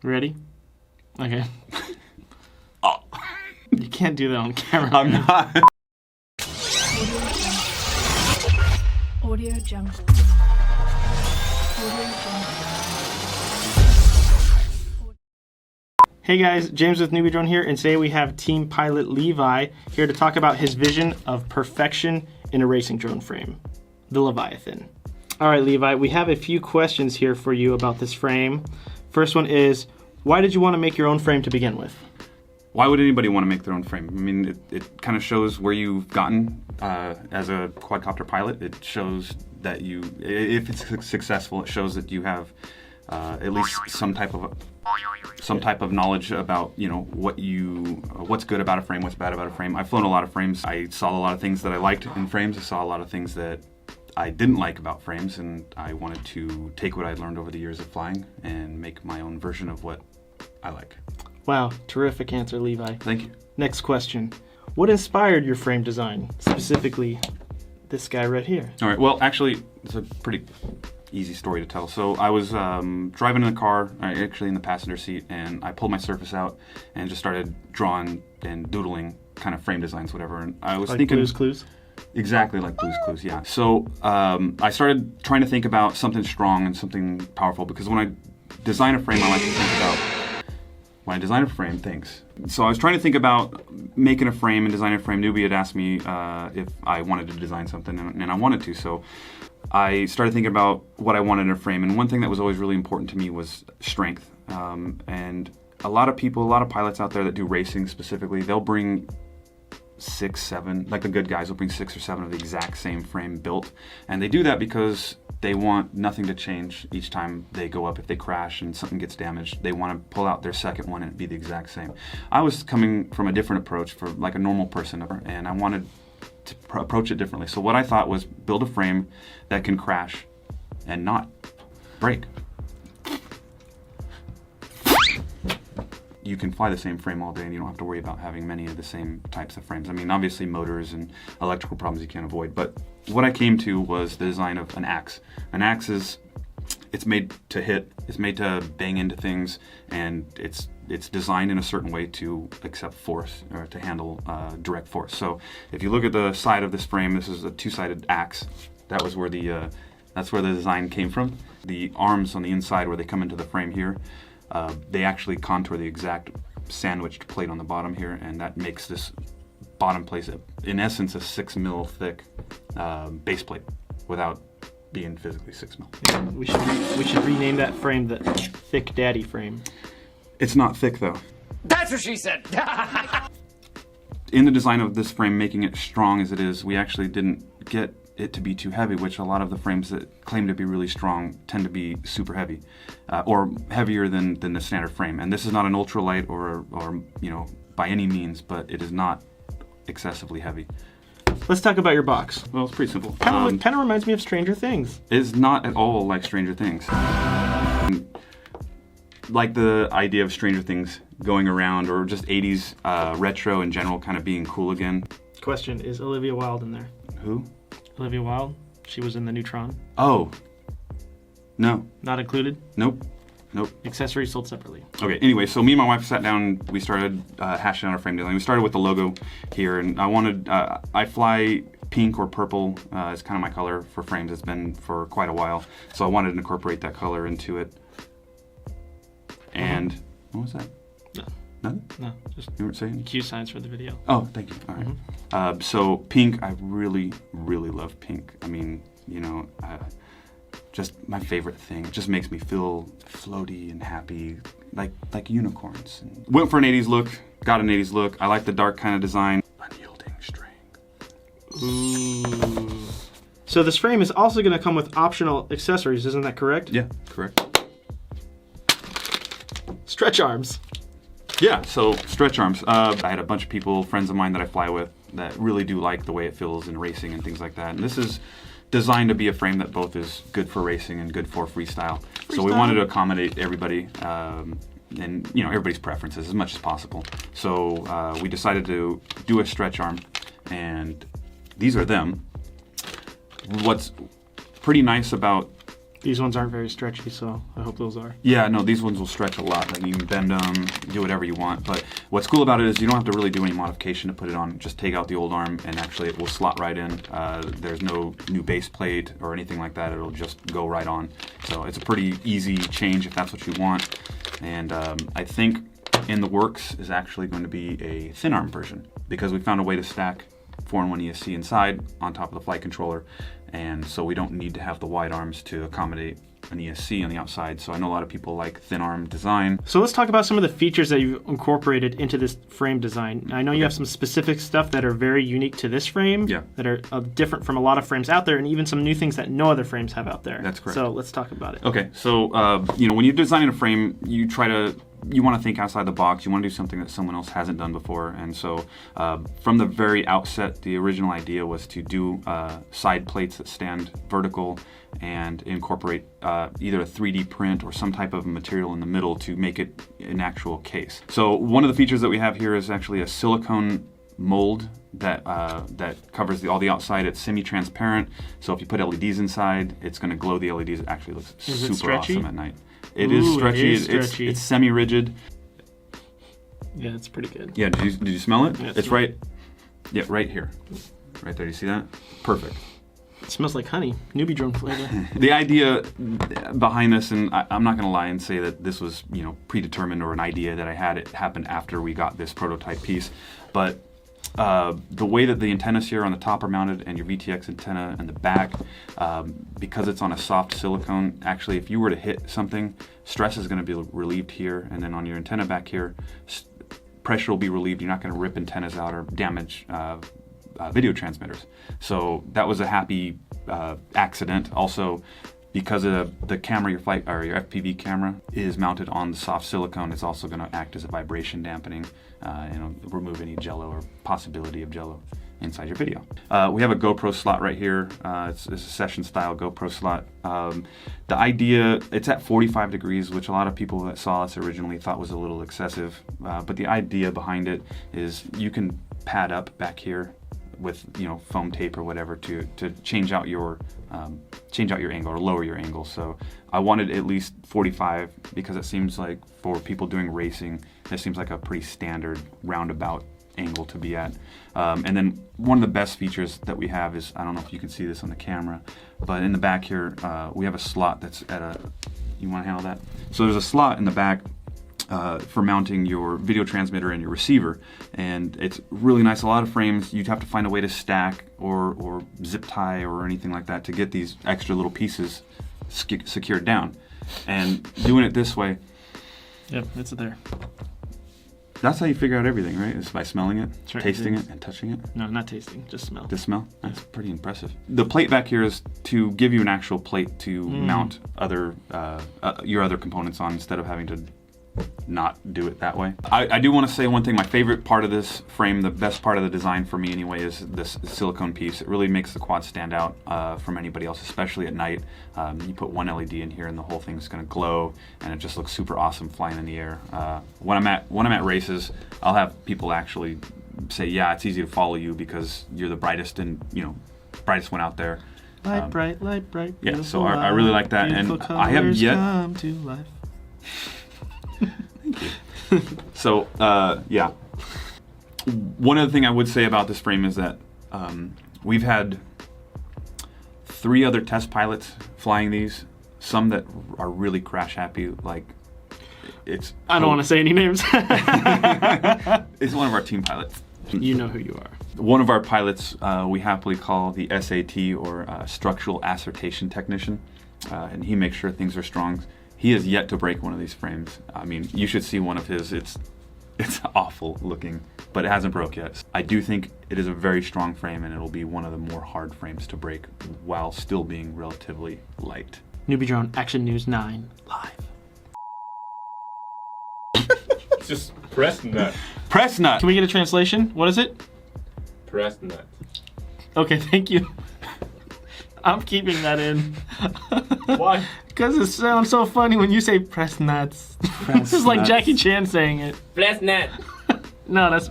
Ready? Okay. Oh. You can't do that on camera. I'm not. Audio Jungle. Audio Jungle. Hey guys, James with NewBeeDrone here, and today we have team pilot Levi here to talk about his vision of perfection in a racing drone frame, the Leviathan. All right, Levi, we have a few questions here for you about this frame. First one is, why did you want to make your own frame to begin with? Why would anybody want to make their own frame? I mean, it kind of shows where you've gotten as a quadcopter pilot. It shows that you, if it's successful, it shows that you have at least some type of knowledge about, you know, what's good about a frame, what's bad about a frame. I've flown a lot of frames. I saw a lot of things that I liked in frames. I saw a lot of things that I didn't like about frames, and I wanted to take what I'd learned over the years of flying and make my own version of what I like. Wow, terrific answer, Levi. Thank you. Next question. What inspired your frame design? Specifically, this guy right here. All right, well, actually, it's a pretty easy story to tell. So I was driving in the car, actually in the passenger seat, and I pulled my Surface out and just started drawing and doodling kind of frame designs, whatever. And I was thinking... Blue's Clues? Exactly like Blue's Clues, yeah. So I started trying to think about something strong and something powerful, because when I design a frame, I like to think about... When I design a frame, thanks. So I was trying to think about making a frame and designing a frame. Newbie had asked me if I wanted to design something, and I wanted to. So I started thinking about what I wanted in a frame, and one thing that was always really important to me was strength. And a lot of people, a lot of pilots out there that do racing specifically, they'll bring 6, 7, like the good guys will bring 6 or 7 of the exact same frame built. And they do that because they want nothing to change each time they go up. If they crash and something gets damaged, they want to pull out their second one and it be the exact same. I was coming from a different approach for like a normal person, and I wanted to approach it differently. So what I thought was build a frame that can crash and not break. You can fly the same frame all day and you don't have to worry about having many of the same types of frames. I mean, obviously motors and electrical problems you can't avoid, but what I came to was the design of an axe. An axe it's made to hit, it's made to bang into things, and it's designed in a certain way to accept force, or to handle direct force. So if you look at the side of this frame, this is a two-sided axe. That was where that's where the design came from. The arms on the inside where they come into the frame here, they actually contour the exact sandwiched plate on the bottom here, and that makes this bottom plate, in essence, a 6 mil thick base plate without being physically 6 mil. Yeah, we should rename that frame the Thick Daddy frame. It's not thick though. That's what she said! In the design of this frame, making it strong as it is, we actually didn't get it to be too heavy, which a lot of the frames that claim to be really strong tend to be super heavy, or heavier than the standard frame. And this is not an ultralight or you know, by any means, but it is not excessively heavy. Let's talk about your box. Well, it's pretty simple. Kind of reminds me of Stranger Things. It's not at all like Stranger Things. Like the idea of Stranger Things going around, or just 80s retro in general kind of being cool again. Question, is Olivia Wilde in there? Who? Olivia Wilde? She was in the Neutron. Oh. No. Not included? Nope. Nope. Accessories sold separately. Okay, anyway, so me and my wife sat down, we started hashing out our frame design. We started with the logo here, and I fly pink or purple as kind of my color for frames. It's been for quite a while, so I wanted to incorporate that color into it. And, what was that? No. Nothing? No, just You weren't saying? cue signs for the video. Oh, thank you. All right. So pink, I really, really love pink. I mean, you know, just my favorite thing. It just makes me feel floaty and happy, like unicorns. And went for an 80s look, got an 80s look. I like the dark kind of design. Unyielding strength. Ooh. So this frame is also going to come with optional accessories, isn't that correct? Yeah, correct. Stretch arms. Yeah, so stretch arms. I had a bunch of people, friends of mine that I fly with, that really do like the way it feels in racing and things like that. And this is designed to be a frame that both is good for racing and good for freestyle. So we wanted to accommodate everybody, and you know, everybody's preferences as much as possible. So we decided to do a stretch arm, and these are them. What's pretty nice about These ones aren't very stretchy, so I hope those are. Yeah, no, these ones will stretch a lot. Like you can bend them, do whatever you want. But what's cool about it is you don't have to really do any modification to put it on. Just take out the old arm, and actually it will slot right in. There's no new base plate or anything like that. It'll just go right on. So it's a pretty easy change if that's what you want. And I think in the works is actually going to be a thin arm version, because we found a way to stack 4-in-1 ESC inside on top of the flight controller, and so we don't need to have the wide arms to accommodate an ESC on the outside. So I know a lot of people like thin arm design. So let's talk about some of the features that you've incorporated into this frame design. I know you have some specific stuff that are very unique to this frame, that are different from a lot of frames out there, and even some new things that no other frames have out there. That's correct. So let's talk about it. Okay, so when you're designing a frame, you want to think outside the box. You want to do something that someone else hasn't done before. And so from the very outset, the original idea was to do side plates that stand vertical and incorporate either a 3D print or some type of material in the middle to make it an actual case. So one of the features that we have here is actually a silicone mold that covers all the outside. It's semi-transparent, so if you put LEDs inside, it's going to glow the LEDs. It actually looks super awesome at night. It is stretchy. It's semi-rigid. Yeah, it's pretty good. Yeah, did you smell it? Yeah, it's right. Yeah, right here. Right there. You see that? Perfect. It smells like honey. NewBeeDrone flavor. The idea behind this, and I'm not going to lie and say that this was predetermined or an idea that I had. It happened after we got this prototype piece, but the way that the antennas here on the top are mounted and your VTX antenna in the back, because it's on a soft silicone, actually if you were to hit something, stress is going to be relieved here, and then on your antenna back here, pressure will be relieved. You're not going to rip antennas out or damage video transmitters. So that was a happy accident. Also, because of the camera, your FPV camera is mounted on the soft silicone, it's also going to act as a vibration dampening and remove any jello or possibility of jello inside your video. We have a GoPro slot right here. It's a session style GoPro slot. The idea, it's at 45 degrees, which a lot of people that saw us originally thought was a little excessive. But the idea behind it is you can pad up back here with foam tape or whatever to change out your angle or lower your angle. So I wanted at least 45 because it seems like for people doing racing, it seems like a pretty standard roundabout angle to be at. And then one of the best features that we have is, I don't know if you can see this on the camera, but in the back here we have a slot that's at you want to handle that? So there's a slot in the back for mounting your video transmitter and your receiver, and it's really nice. A lot of frames you'd have to find a way to stack or zip tie or anything like that to get these extra little pieces secured down, and doing it this way, yep, it's there. That's how you figure out everything, right? Is by smelling it, right, tasting it, and touching it. No, not tasting, just smell. Just smell? That's pretty impressive. The plate back here is to give you an actual plate to mount your other components on instead of having to not do it that way. I do want to say one thing. My favorite part of this frame, the best part of the design for me anyway, is this silicone piece. It really makes the quad stand out from anybody else, especially at night. You put one LED in here and the whole thing's going to glow, and it just looks super awesome flying in the air. When I'm at races, I'll have people actually say, yeah, it's easy to follow you because you're the brightest and brightest one out there. Light bright. Yeah, so I really like that, and I have yet. Come to life. Thank you. So, yeah. One other thing I would say about this frame is that we've had 3 other test pilots flying these, some that are really crash happy, like it's... I don't want to say any names. It's one of our team pilots. You know who you are. One of our pilots we happily call the SAT, or Structural Assertion Technician, and he makes sure things are strong. He has yet to break one of these frames. I mean, you should see one of his. It's awful looking, but it hasn't broke yet. I do think it is a very strong frame, and it'll be one of the more hard frames to break while still being relatively light. NewBeeDrone Action News 9 live. Just press nut. Press nut. Can we get a translation? What is it? Press nut. Okay, thank you. I'm keeping that in. Why? Because it sounds so funny when you say press nuts. This is like Jackie Chan saying it. Press nut. No, that's